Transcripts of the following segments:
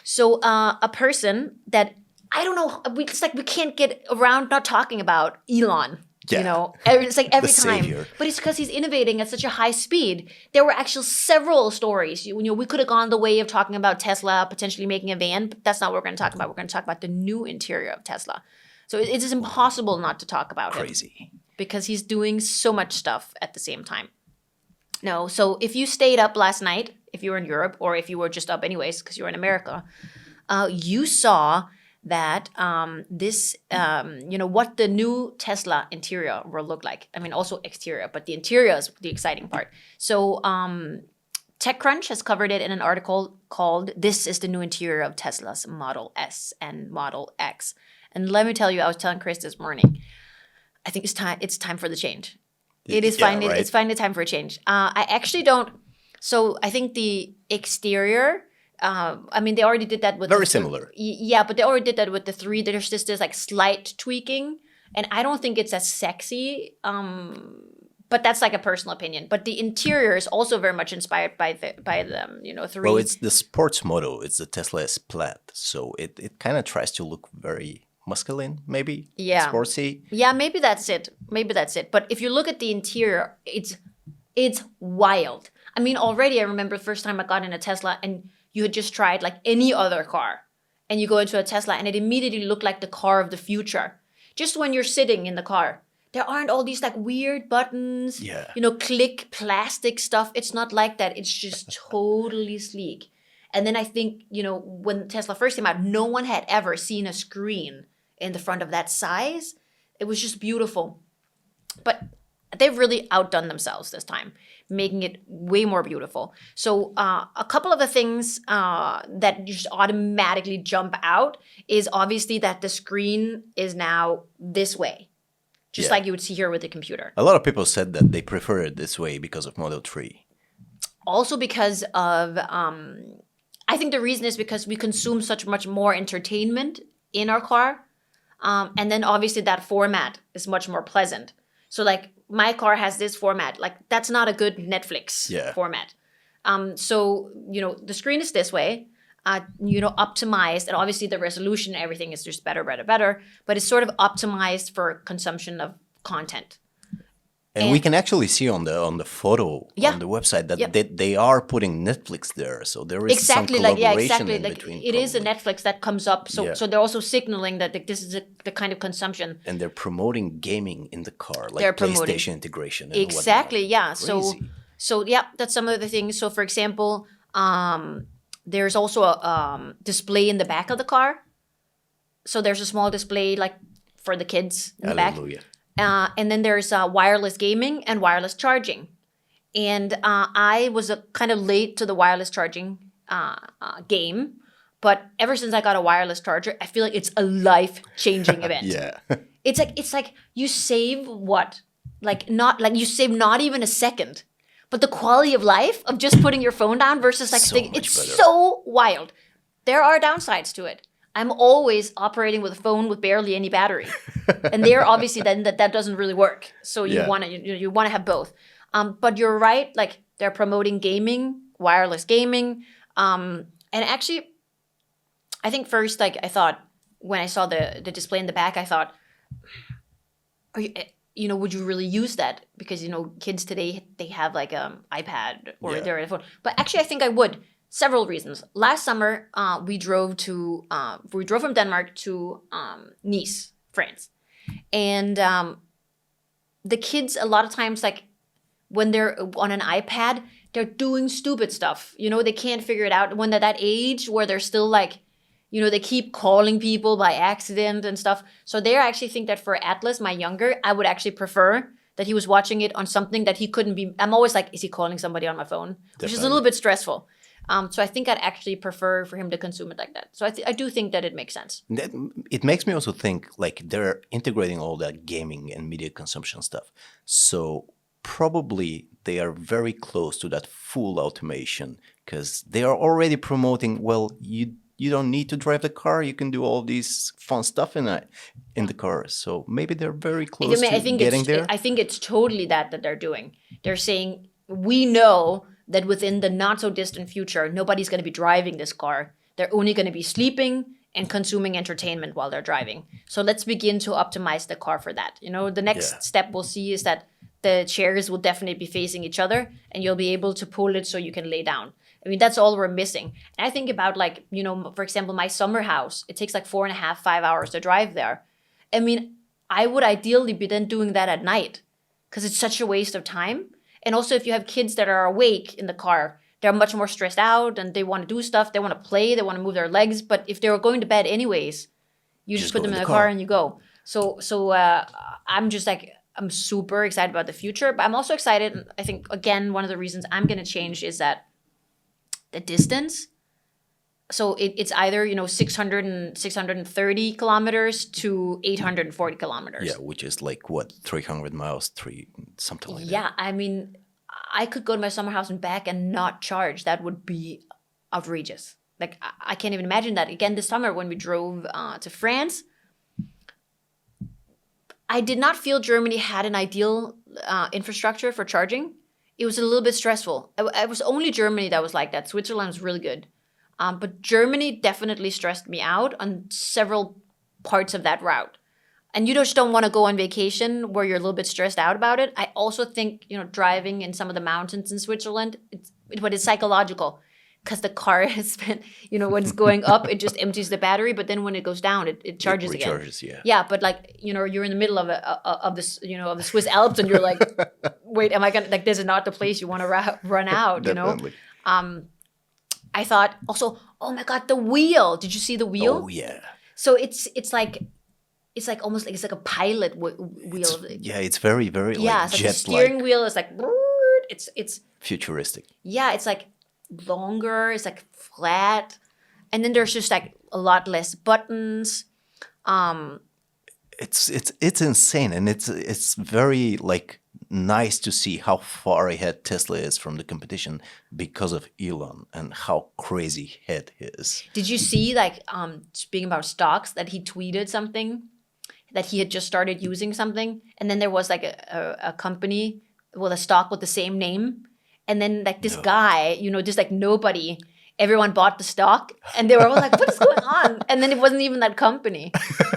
So a person that I don't know, it's like we can't get around not talking about Elon. Yeah. You know, it's like every The time. savior. But it's because he's innovating at such a high speed. There were actually several stories. You know, we could have gone the way of talking about Tesla potentially making a van, but that's not what we're going to talk about. We're going to talk about the new interior of Tesla. So it is impossible not to talk about him. Crazy. Because he's doing so much stuff at the same time. No, so if you stayed up last night, if you were in Europe, or if you were just up anyways because you were in America, you saw that what the new Tesla interior will look like. I mean, also exterior, but the interior is the exciting part. So TechCrunch has covered it in an article called "This is the new interior of Tesla's Model S and Model X." And let me tell you, I was telling Chris this morning, I think it's time for the change. It is finally right? It's finally time for a change. I actually don't. So I think the exterior. I mean, they already did that with Very similar. Yeah, but they already did that with the 3. There's just this like slight tweaking, and I don't think it's as sexy. But that's like a personal opinion. But the interior is also very much inspired by the 3. Well, it's the sports motto. It's the Tesla S Plaid, so it kind of tries to look very masculine, maybe. Yeah. Sportsy. Yeah, maybe that's it. But if you look at the interior, it's wild. I mean, already I remember the first time I got in a Tesla and you had just tried like any other car. And you go into a Tesla and it immediately looked like the car of the future. Just when you're sitting in the car. There aren't all these like weird buttons, Yeah. click plastic stuff. It's not like that. It's just totally sleek. And then I think, when Tesla first came out, no one had ever seen a screen in the front of that size. It was just beautiful. But they've really outdone themselves this time, making it way more beautiful. So a couple of the things that just automatically jump out is obviously that the screen is now this way, just like you would see here with the computer. A lot of people said that they prefer it this way because of Model 3. Also because of, I think the reason is because we consume such much more entertainment in our car. And then obviously that format is much more pleasant. So like my car has this format, like that's not a good Netflix format. So, the screen is this way, optimized, and obviously the resolution and everything is just better, but it's sort of optimized for consumption of content. And we can actually see on the photo on the website that they are putting Netflix there, so there is some collaboration in between. It is a Netflix that comes up, so they're also signaling that this is the kind of consumption. And they're promoting gaming in the car, like PlayStation integration. And exactly, whatnot. yeah. So that's some of the things. So for example, there's also a display in the back of the car. So there's a small display like for the kids in the back. And then there's wireless gaming and wireless charging. And I was kind of late to the wireless charging game. But ever since I got a wireless charger, I feel like it's a life-changing event. Yeah. It's like you save what? You save not even a second. But the quality of life of just putting your phone down versus so wild. There are downsides to it. I'm always operating with a phone with barely any battery, and there obviously then that doesn't really work. So you want to have both. But you're right, like they're promoting gaming, wireless gaming, and actually, I think first like I thought when I saw the display in the back, I thought, would you really use that? Because kids today they have like iPad or their phone. But actually, I think I would. Several reasons. Last summer, we drove from Denmark to Nice, France, and the kids a lot of times like when they're on an iPad, they're doing stupid stuff. They can't figure it out. When they're that age where they're still like, they keep calling people by accident and stuff. So they actually think that for Atlas, my younger, I would actually prefer that he was watching it on something that he couldn't be. I'm always like, is he calling somebody on my phone? Definitely. Which is a little bit stressful. So I think I'd actually prefer for him to consume it like that. So I do think that it makes sense. It makes me also think like they're integrating all that gaming and media consumption stuff. So probably they are very close to that full automation because they are already promoting, well, you don't need to drive the car. You can do all these fun stuff in the car. So maybe they're very close to getting there. I think it's totally that they're doing. They're saying, we know that within the not so distant future, nobody's going to be driving this car They're only going to be sleeping and consuming entertainment while they're driving. So let's begin to optimize the car for that. The next step we'll see is that the chairs will definitely be facing each other, and you'll be able to pull it so you can lay down. I mean, that's all we're missing. And I think about, like, for example, my summer house, it takes like 4.5, 5 hours to drive there. I mean, I would ideally be then doing that at night because it's such a waste of time. And also, if you have kids that are awake in the car, they're much more stressed out and they want to do stuff. They want to play. They want to move their legs. But if they were going to bed anyways, you just put them in the car and you go. So I'm just like, I'm super excited about the future. But I'm also excited. I think, again, one of the reasons I'm going to change is that the distance. So it's either 630 kilometers to 840 kilometers. Yeah, which is like what, 300 miles, something like that. Yeah, I mean, I could go to my summer house and back and not charge. That would be outrageous. Like, I can't even imagine that. Again, this summer when we drove to France, I did not feel Germany had an ideal infrastructure for charging. It was a little bit stressful. It was only Germany that was like that. Switzerland was really good. But Germany definitely stressed me out on several parts of that route. And you just don't want to go on vacation where you're a little bit stressed out about it. I also think, driving in some of the mountains in Switzerland, it's psychological. Because the car has been, when it's going up, it just empties the battery. But then when it goes down, it charges again. It recharges, yeah. Yeah, but like, you're in the middle of this, of the Swiss Alps, and you're like, wait, am I gonna, like, this is not the place you want to run out, Definitely. I thought also, oh my God, the wheel. Did you see the wheel? Oh yeah. So it's like almost like it's like a pilot wheel. It's very, very it's like the steering wheel is like it's futuristic. Yeah, it's like longer. It's like flat, and then there's just like a lot less buttons. It's insane, and it's very like nice to see how far ahead Tesla is from the competition because of Elon and how crazy head he is. Did you see, like, speaking about stocks, that he tweeted something that he had just started using something, and then there was like a company with a stock with the same name, and then like this guy, just like nobody, everyone bought the stock, and they were all like, "What is going on?" And then it wasn't even that company.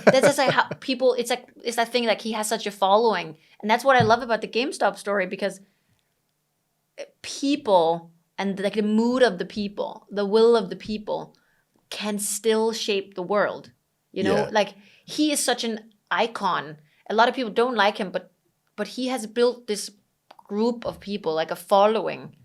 That's just like how people. It's that thing, like, he has such a following, and that's what I love about the GameStop story, because people and like the mood of the people, the will of the people, can still shape the world. Like, he is such an icon. A lot of people don't like him, but he has built this group of people, like a following.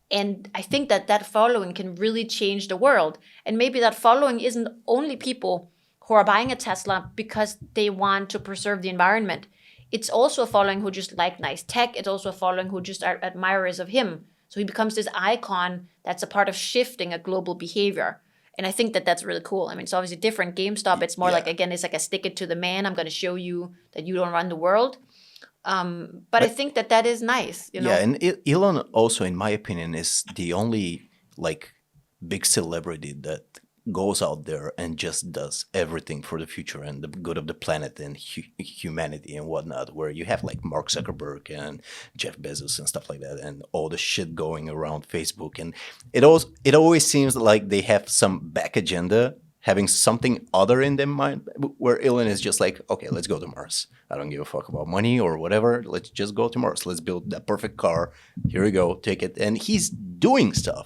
And I think that following can really change the world. And maybe that following isn't only people who are buying a Tesla because they want to preserve the environment. It's also a following who just like nice tech. It's also a following who just are admirers of him. So he becomes this icon that's a part of shifting a global behavior. And I think that's really cool. I mean, it's obviously different. GameStop, it's more like, again, it's like a stick it to the man. I'm going to show you that you don't run the world. But I think that is nice, Yeah, and Elon also, in my opinion, is the only like big celebrity that goes out there and just does everything for the future and the good of the planet and humanity and whatnot. Where you have like Mark Zuckerberg and Jeff Bezos and stuff like that, and all the shit going around Facebook, and it always seems like they have some back agenda, having something other in their mind, where Elon is just like, okay, let's go to Mars. I don't give a fuck about money or whatever. Let's just go to Mars. Let's build that perfect car. Here we go. Take it. And he's doing stuff.